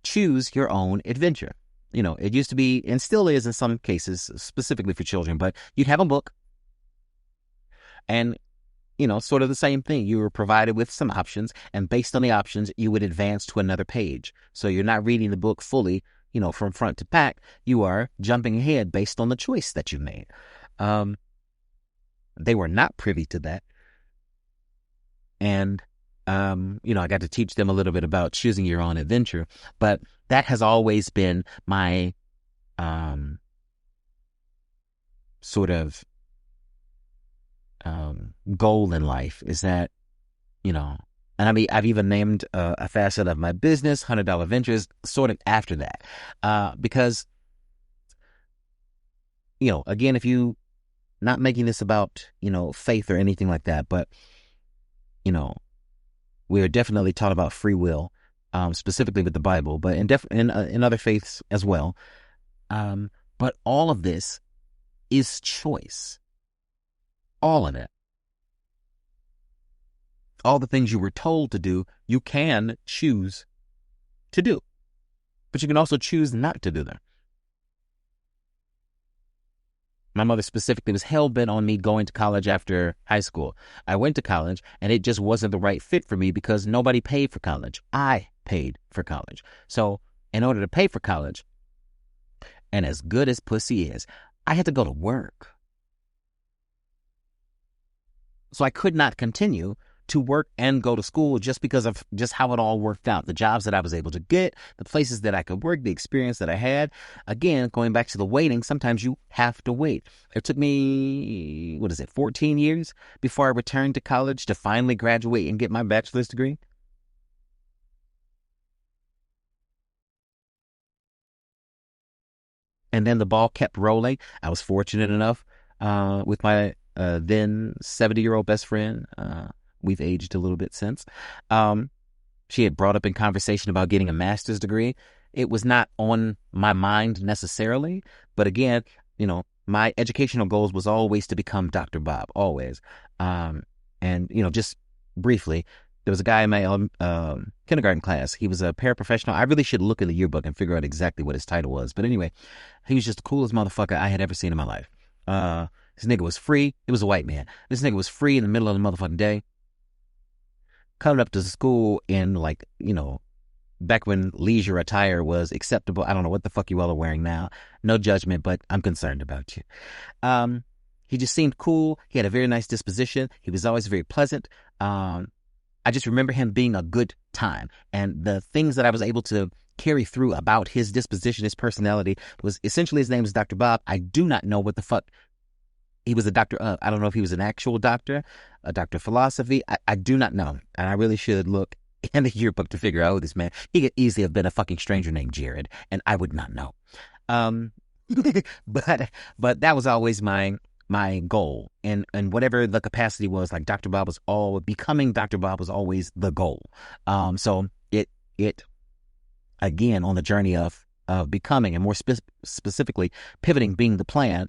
Choose your own adventure." It used to be, and still is in some cases, specifically for children, but you'd have a book and, sort of the same thing. You were provided with some options, and based on the options, you would advance to another page. So you're not reading the book fully, from front to back. You are jumping ahead based on the choice that you made. They were not privy to that. And, I got to teach them a little bit about choosing your own adventure, but that has always been my, sort of, goal in life, is that, and I mean, I've even named a facet of my business, $100 Ventures, sort of after that, because, again, if you, not making this about, faith or anything like that, but, we're definitely taught about free will, specifically with the Bible, but in other faiths as well. But all of this is choice. All of it. All the things you were told to do, you can choose to do, but you can also choose not to do them. My mother specifically was hell-bent on me going to college after high school. I went to college, and it just wasn't the right fit for me because nobody paid for college. I paid for college. So in order to pay for college, and as good as pussy is, I had to go to work. So I could not continue to work and go to school just because of just how it all worked out. The jobs that I was able to get, the places that I could work, the experience that I had. Again, going back to the waiting, sometimes you have to wait. It took me, 14 years before I returned to college to finally graduate and get my bachelor's degree. And then the ball kept rolling. I was fortunate enough with my then 70-year-old best friend. We've aged a little bit since. She had brought up in conversation about getting a master's degree. It was not on my mind necessarily, but again, my educational goals was always to become Dr. Bob, always. And, just briefly, there was a guy in my kindergarten class. He was a paraprofessional. I really should look in the yearbook and figure out exactly what his title was. But anyway, he was just the coolest motherfucker I had ever seen in my life. This nigga was free. It was a white man. This nigga was free in the middle of the motherfucking day. Coming up to school in back when leisure attire was acceptable. I don't know what the fuck you all are wearing now. No judgment, but I'm concerned about you. He just seemed cool. He had a very nice disposition. He was always very pleasant. I just remember him being a good time. And the things that I was able to carry through about his disposition, his personality, was essentially his name is Dr. Bob. I do not know what the fuck he was a doctor of. I don't know if he was an actual doctor, a doctor of philosophy. I do not know. And I really should look in the yearbook to figure out this man. He could easily have been a fucking stranger named Jared, and I would not know. But that was always my goal, and whatever the capacity was, like becoming Dr. Bob was always the goal. So it again, on the journey of becoming, and more specifically pivoting being the plan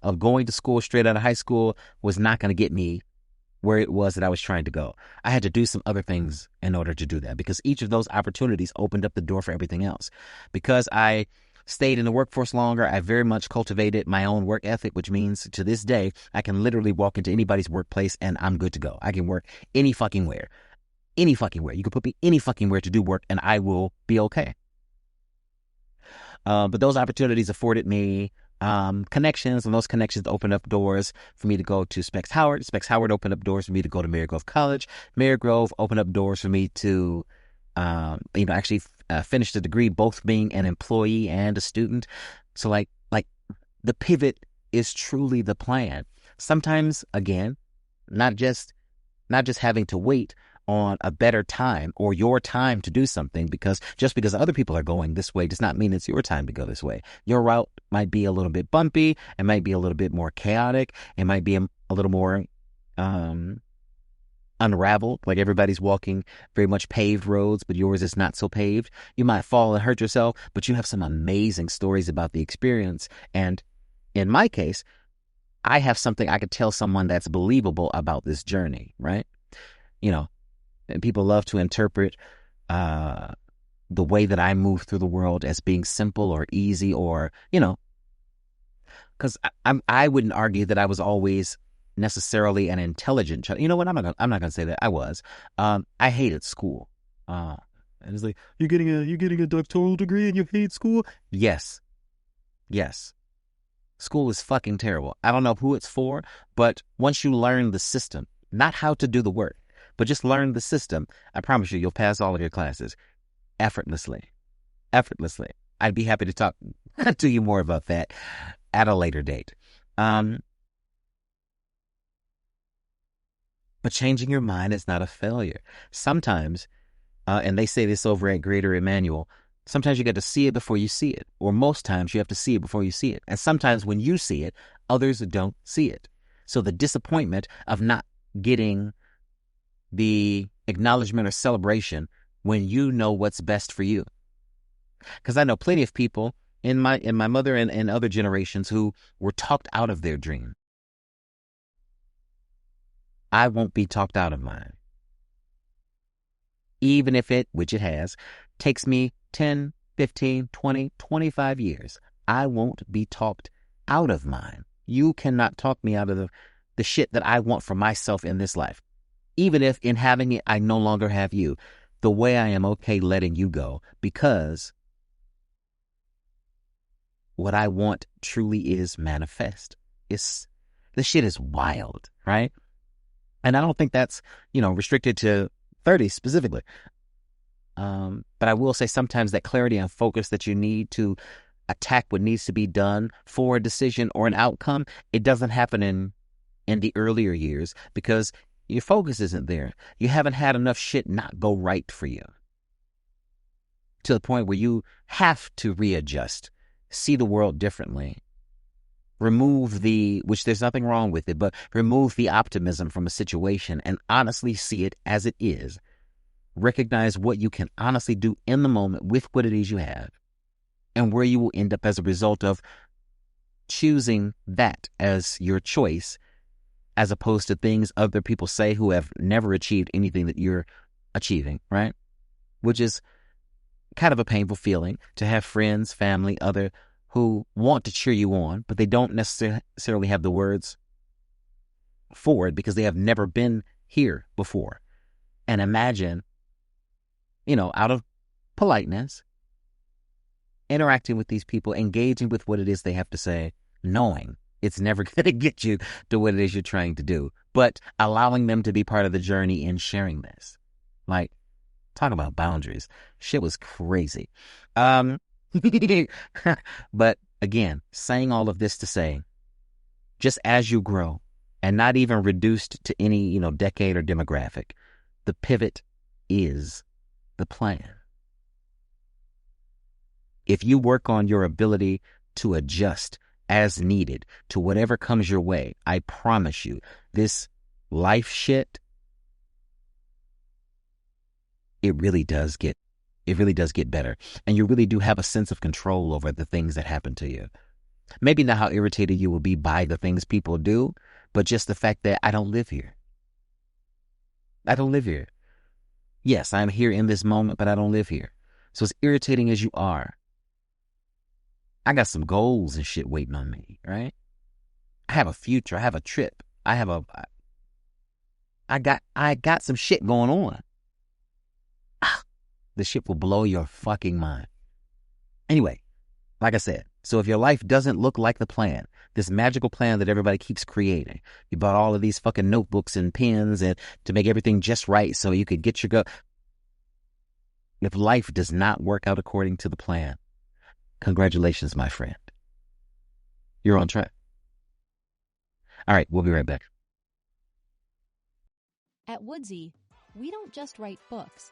of going to school straight out of high school was not going to get me where it was that I was trying to go. I had to do some other things in order to do that, because each of those opportunities opened up the door for everything else. Because I stayed in the workforce longer, I very much cultivated my own work ethic, which means to this day, I can literally walk into anybody's workplace and I'm good to go. I can work any fucking where. Any fucking where. You can put me any fucking where to do work and I will be okay. But those opportunities afforded me connections, and those connections opened up doors for me to go to Specs Howard. Specs Howard opened up doors for me to go to Marygrove College. Marygrove opened up doors for me to, actually finish the degree, both being an employee and a student. So like the pivot is truly the plan. Sometimes, again, not just having to wait, on a better time or your time to do something, because just because other people are going this way does not mean it's your time to go this way. Your route might be a little bit bumpy. It might be a little bit more chaotic. It might be a little more unraveled, like everybody's walking very much paved roads, but yours is not so paved. You might fall and hurt yourself, but you have some amazing stories about the experience. And in my case, I have something I could tell someone that's believable about this journey, right? You know, and people love to interpret the way that I move through the world as being simple or easy, or, because I wouldn't argue that I was always necessarily an intelligent child. You know what? I'm not gonna say that I was. I hated school. And it's like, you're getting a doctoral degree and you hate school? Yes. School is fucking terrible. I don't know who it's for, but once you learn the system, not how to do the work, but just learn the system, I promise you'll pass all of your classes effortlessly. I'd be happy to talk to you more about that at a later date. But changing your mind is not a failure. Sometimes, and they say this over at Greater Emmanuel, sometimes you got to see it before you see it, or most times you have to see it before you see it. And sometimes when you see it, others don't see it. So the disappointment of not getting the acknowledgement or celebration when you know what's best for you. Because I know plenty of people in my mother and other generations who were talked out of their dream. I won't be talked out of mine. Even if it, which it has, takes me 10, 15, 20, 25 years, I won't be talked out of mine. You cannot talk me out of the shit that I want for myself in this life. Even if in having it, I no longer have you. The way I am okay letting you go, because what I want truly is manifest. This shit is wild, right? And I don't think that's, restricted to 30 specifically. But I will say sometimes that clarity and focus that you need to attack what needs to be done for a decision or an outcome, it doesn't happen in the earlier years because your focus isn't there. You haven't had enough shit not go right for you to the point where you have to readjust, see the world differently, remove which there's nothing wrong with it, but remove the optimism from a situation and honestly see it as it is. Recognize what you can honestly do in the moment with what it is you have and where you will end up as a result of choosing that as your choice, as opposed to things other people say who have never achieved anything that you're achieving, right? Which is kind of a painful feeling to have friends, family, other who want to cheer you on, but they don't necessarily have the words for it because they have never been here before. And imagine, out of politeness, interacting with these people, engaging with what it is they have to say, knowing it's never going to get you to what it is you're trying to do, but allowing them to be part of the journey in sharing this. Like, talk about boundaries. Shit was crazy. But again, saying all of this to say, just as you grow and not even reduced to any, decade or demographic, the pivot is the plan. If you work on your ability to adjust as needed to whatever comes your way, I promise you, this life shit, it really does get better. And you really do have a sense of control over the things that happen to you. Maybe not how irritated you will be by the things people do, but just the fact that I don't live here. Yes, I'm here in this moment, but I don't live here. So as irritating as you are, I got some goals and shit waiting on me, right? I have a future. I have a trip. I got some shit going on. The shit will blow your fucking mind. Anyway, like I said, so if your life doesn't look like the plan, this magical plan that everybody keeps creating, you bought all of these fucking notebooks and pens and to make everything just right so you could get your go. If life does not work out according to the plan, congratulations, my friend. You're on track. All right, we'll be right back. At Woodsy, We don't just write books.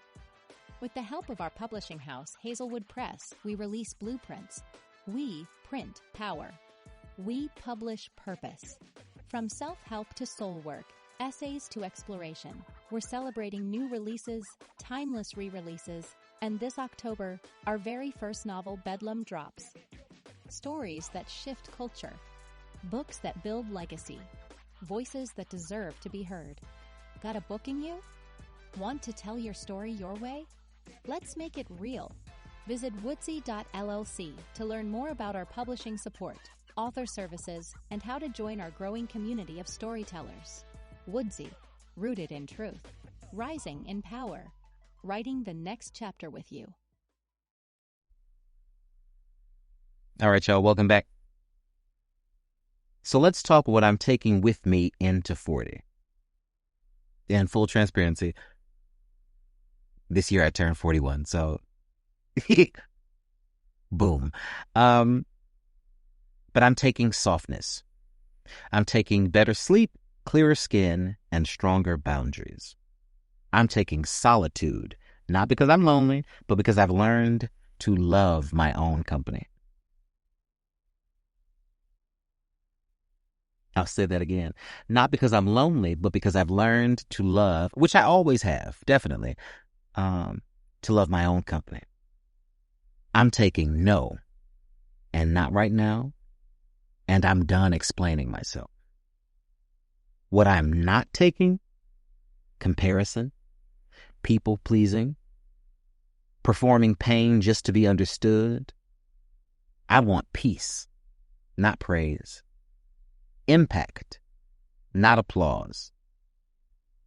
With the help of our publishing house, Hazelwood Press, we release blueprints. We print power. We publish purpose. From self-help to soul work, essays to exploration, we're celebrating new releases, timeless re-releases, and this October, our very first novel, Bedlam, drops. Stories that shift culture. Books that build legacy. Voices that deserve to be heard. Got a book in you? Want to tell your story your way? Let's make it real. Visit woodsy.llc to learn more about our publishing support, author services, and how to join our growing community of storytellers. Woodsy, rooted in truth, rising in power, writing the next chapter with you. All right, y'all, welcome back. So let's talk what I'm taking with me into 40. In full transparency, this year I turned 41, so boom. But I'm taking softness. I'm taking better sleep, clearer skin, and stronger boundaries. I'm taking solitude, not because I'm lonely, but because I've learned to love my own company. I'll say that again. Not because I'm lonely, but because I've learned to love, which I always have, definitely, to love my own company. I'm taking no, and not right now, and I'm done explaining myself. What I'm not taking, comparison, people-pleasing, performing pain just to be understood. I want peace, not praise. Impact, not applause.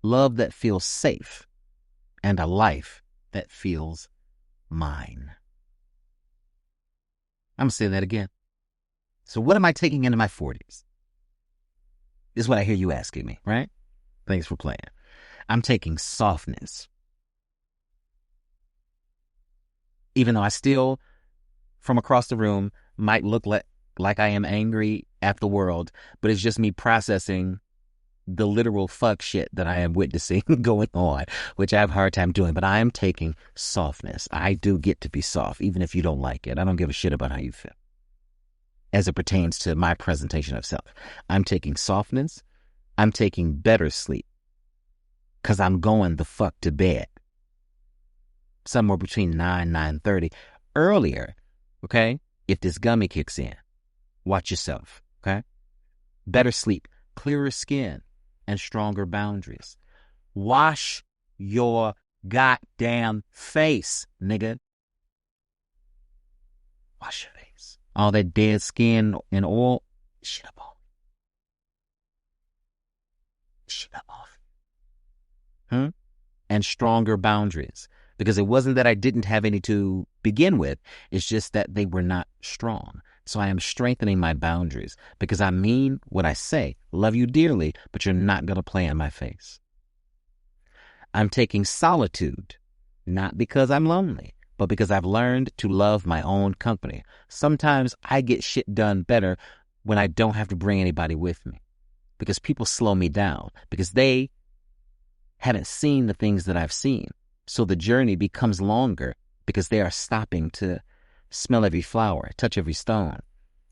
Love that feels safe, and a life that feels mine. I'm going to say that again. So what am I taking into my 40s? This is what I hear you asking me, right? Thanks for playing. I'm taking softness. Even though I still, from across the room, might look like I am angry at the world, but it's just me processing the literal fuck shit that I am witnessing going on, which I have a hard time doing. But I am taking softness. I do get to be soft, even if you don't like it. I don't give a shit about how you feel as it pertains to my presentation of self. I'm taking softness. I'm taking better sleep because I'm going the fuck to bed somewhere between 9:30 earlier, okay? If this gummy kicks in, watch yourself, okay? Better sleep, clearer skin, and stronger boundaries. Wash your goddamn face, nigga. Wash your face. All that dead skin and oil, shit up off. Shit up off. And stronger boundaries. Because it wasn't that I didn't have any to begin with. It's just that they were not strong. So I am strengthening my boundaries because I mean what I say. Love you dearly, but you're not going to play in my face. I'm taking solitude, not because I'm lonely, but because I've learned to love my own company. Sometimes I get shit done better when I don't have to bring anybody with me because people slow me down because they haven't seen the things that I've seen. So the journey becomes longer because they are stopping to smell every flower, touch every stone.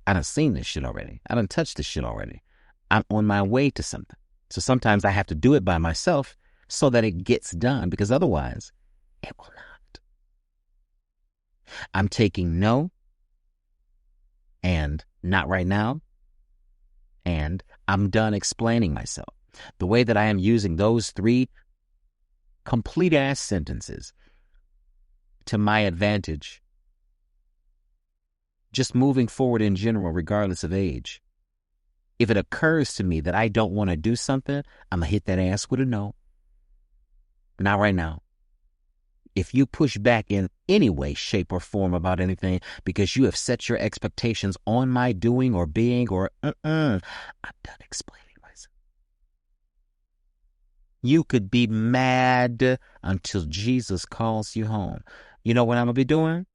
I done seen this shit already. I done touched this shit already. I'm on my way to something. So sometimes I have to do it by myself so that it gets done because otherwise it will not. I'm taking no and not right now, and I'm done explaining myself. The way that I am using those 3 complete-ass sentences to my advantage, just moving forward in general, regardless of age. If it occurs to me that I don't want to do something, I'm going to hit that ass with a no. Not right now. If you push back in any way, shape, or form about anything because you have set your expectations on my doing or being or I'm done explaining myself. You could be mad until Jesus calls you home. You know what I'm going to be doing?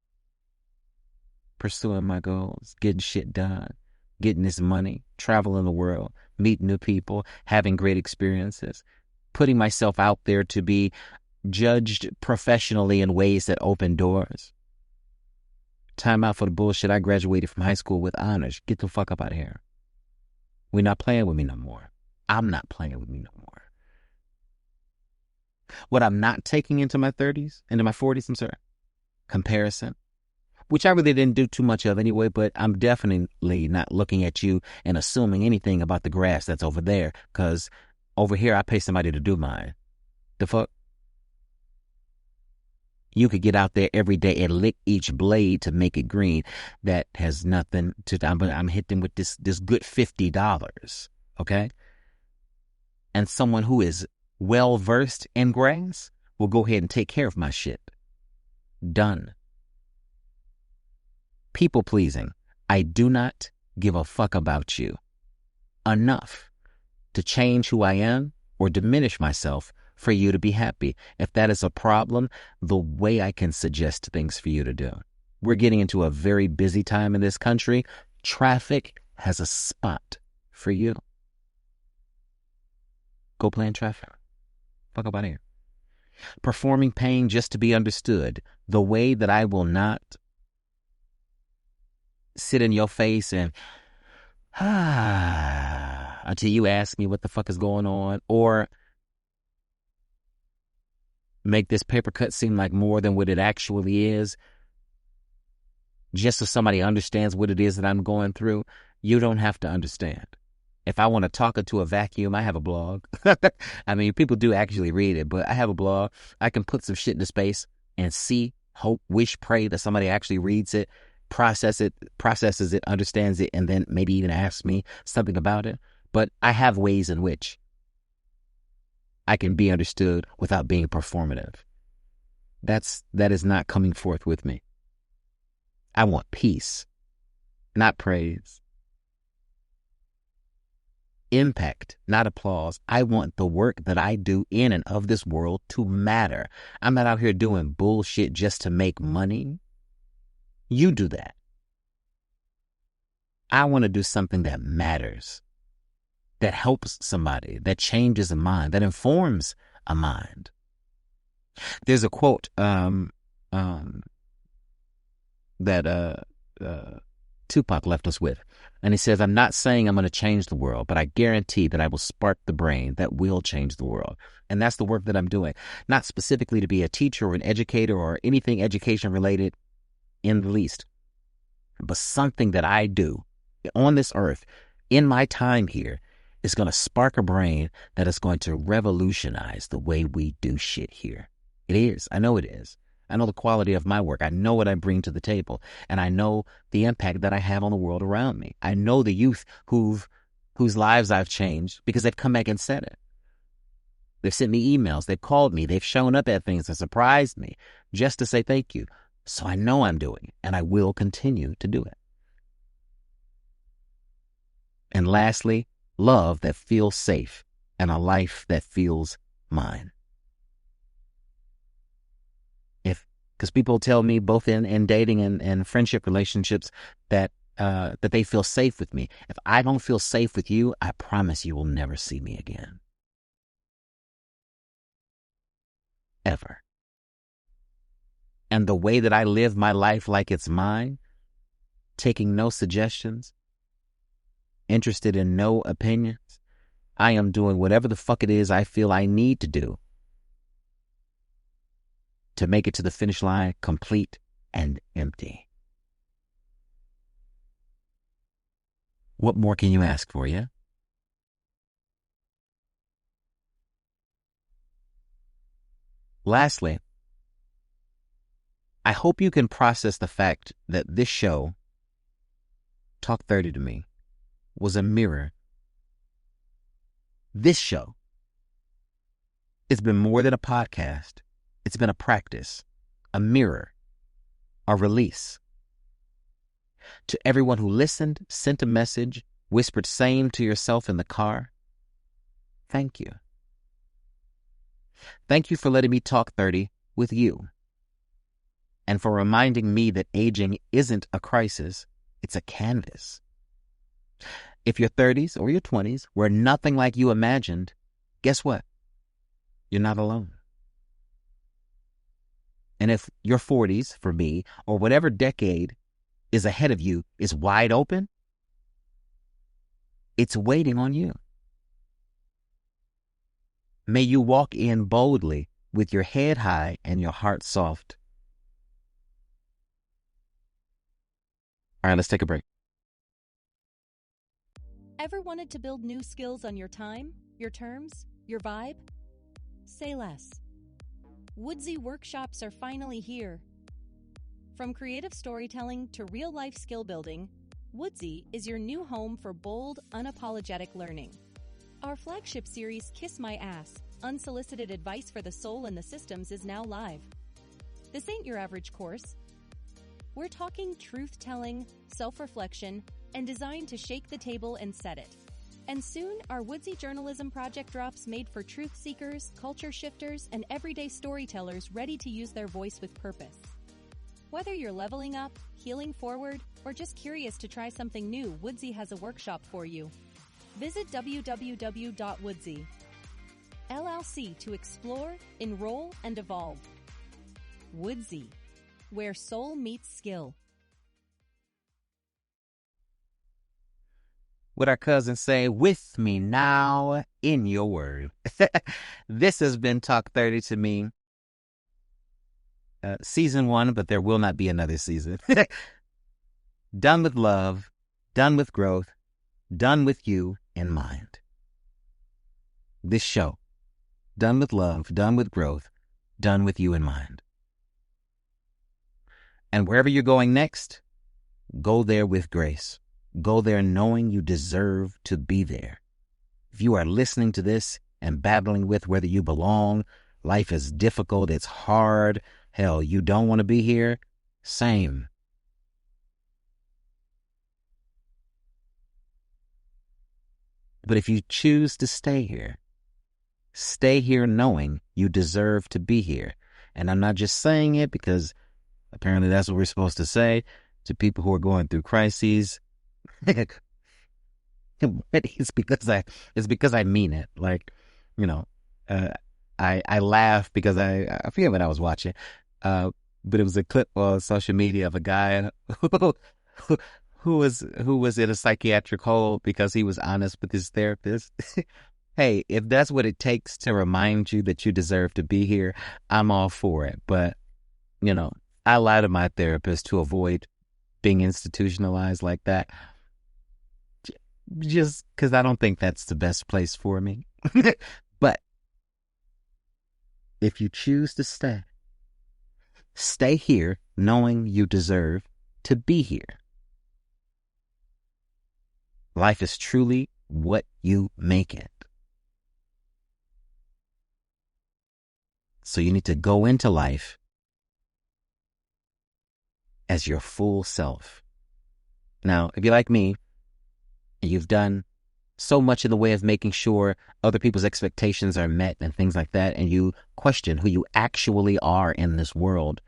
Pursuing my goals, getting shit done, getting this money, traveling the world, meeting new people, having great experiences, putting myself out there to be judged professionally in ways that open doors. Time out for the bullshit. I graduated from high school with honors. Get the fuck up out of here. We're not playing with me no more. I'm not playing with me no more. What I'm not taking into my 30s, into my 40s, comparison, which I really didn't do too much of anyway, but I'm definitely not looking at you and assuming anything about the grass that's over there, because over here I pay somebody to do mine. The fuck? You could get out there every day and lick each blade to make it green. That has nothing to. I'm hitting with this good $50, okay? And someone who is well versed in grass will go ahead and take care of my shit. Done. People pleasing. I do not give a fuck about you enough to change who I am or diminish myself for you to be happy. If that is a problem, the way I can suggest things for you to do. We're getting into a very busy time in this country. Traffic has a spot for you. Go play in traffic. Fuck up out of here. Performing pain just to be understood. The way that I will not sit in your face and until you ask me what the fuck is going on, or make this paper cut seem like more than what it actually is, just so somebody understands what it is that I'm going through. You don't have to understand. If I want to talk into a vacuum, I have a blog. I mean, people do actually read it, but I have a blog. I can put some shit into space and see, hope, wish, pray that somebody actually reads it, processes it, understands it, and then maybe even asks me something about it. But I have ways in which I can be understood without being performative. That is not coming forth with me. I want peace, not praise. Impact, not applause. I want the work that I do in and of this world to matter. I'm not out here doing bullshit just to make money. You do that. I want to do something that matters, that helps somebody, that changes a mind, that informs a mind. There's a quote that Tupac left us with. And he says, I'm not saying I'm going to change the world, but I guarantee that I will spark the brain that will change the world. And that's the work that I'm doing. Not specifically to be a teacher or an educator or anything education related in the least, but something that I do on this earth in my time here is going to spark a brain that is going to revolutionize the way we do shit here. It is. I know it is. I know the quality of my work. I know what I bring to the table. And I know the impact that I have on the world around me. I know the youth whose lives I've changed because they've come back and said it. They've sent me emails. They've called me. They've shown up at things that surprised me just to say thank you. So I know I'm doing it, and I will continue to do it. And lastly, love that feels safe and a life that feels mine. Because people tell me both in dating and friendship relationships that they feel safe with me. If I don't feel safe with you, I promise you will never see me again. Ever. And the way that I live my life like it's mine, taking no suggestions, interested in no opinions, I am doing whatever the fuck it is I feel I need to do to make it to the finish line complete and empty. What more can you ask for, yeah? Lastly, I hope you can process the fact that this show, Talk 30 to Me, was a mirror. This show, it's been more than a podcast. It's been a practice, a mirror, a release. To everyone who listened, sent a message, whispered same to yourself in the car, thank you. Thank you for letting me talk 30 with you. And for reminding me that aging isn't a crisis, it's a canvas. If your 30s or your 20s were nothing like you imagined, guess what? You're not alone. And if your 40s, for me, or whatever decade is ahead of you is wide open, it's waiting on you. May you walk in boldly with your head high and your heart soft. All right, let's take a break. Ever wanted to build new skills on your time, your terms, your vibe? Say less. Woodsy workshops are finally here. From creative storytelling to real-life skill building, Woodsy is your new home for bold, unapologetic learning. Our flagship series, Kiss My Ass, Unsolicited Advice for the Soul and the Systems, is now live. This ain't your average course. We're talking truth-telling, self-reflection, and designed to shake the table and set it. And soon, our Woodsy Journalism Project drops made for truth seekers, culture shifters, and everyday storytellers ready to use their voice with purpose. Whether you're leveling up, healing forward, or just curious to try something new, Woodsy has a workshop for you. Visit www.woodsy LLC to explore, enroll, and evolve. Woodsy, where soul meets skill. What our cousins say, with me now in your word. This has been Talk 30 to me. Season 1, but there will not be another season. Done with love, done with growth, done with you in mind. This show, done with love, done with growth, done with you in mind. And wherever you're going next, go there with grace. Go there knowing you deserve to be there. If you are listening to this and battling with whether you belong, life is difficult, it's hard, hell, you don't want to be here, same. But if you choose to stay here knowing you deserve to be here. And I'm not just saying it because apparently that's what we're supposed to say to people who are going through crises. It's because I mean it. Like, you know, I laugh because I forget what I was watching, but it was a clip on social media of a guy who was in a psychiatric hole because he was honest with his therapist. Hey, if that's what it takes to remind you that you deserve to be here, I'm all for it. But, you know, I lie to my therapist to avoid being institutionalized like that. Just because I don't think that's the best place for me. But if you choose to stay here knowing you deserve to be here. Life is truly what you make it. So you need to go into life as your full self. Now, if you're like me, you've done so much in the way of making sure other people's expectations are met and things like that, and you question who you actually are in this world.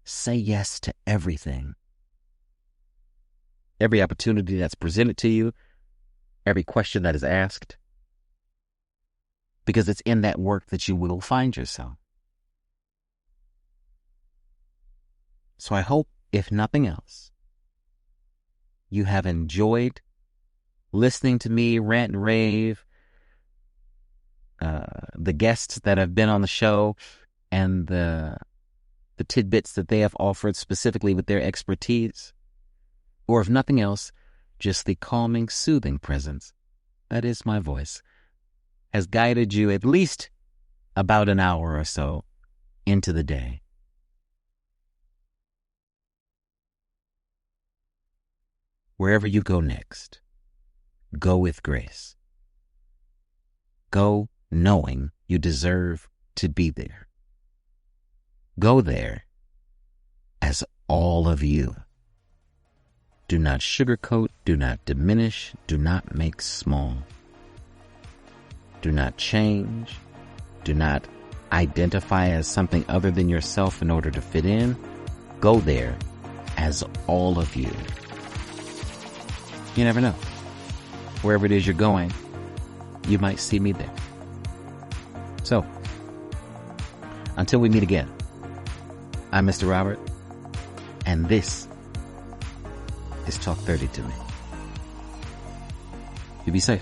Say yes to everything. Every opportunity that's presented to you, every question that is asked, because it's in that work that you will find yourself. So I hope, if nothing else, you have enjoyed listening to me rant and rave, the guests that have been on the show, and the tidbits that they have offered specifically with their expertise. Or if nothing else, just the calming, soothing presence, that is my voice, has guided you at least about an hour or so into the day. Wherever you go next, go with grace. Go knowing you deserve to be there. Go there as all of you. Do not sugarcoat, do not diminish, do not make small. Do not change, do not identify as something other than yourself in order to fit in. Go there as all of you. You never know. Wherever it is you're going, you might see me there. So, until we meet again, I'm Mr. Robert, and this is Talk 30 to Me. You be safe.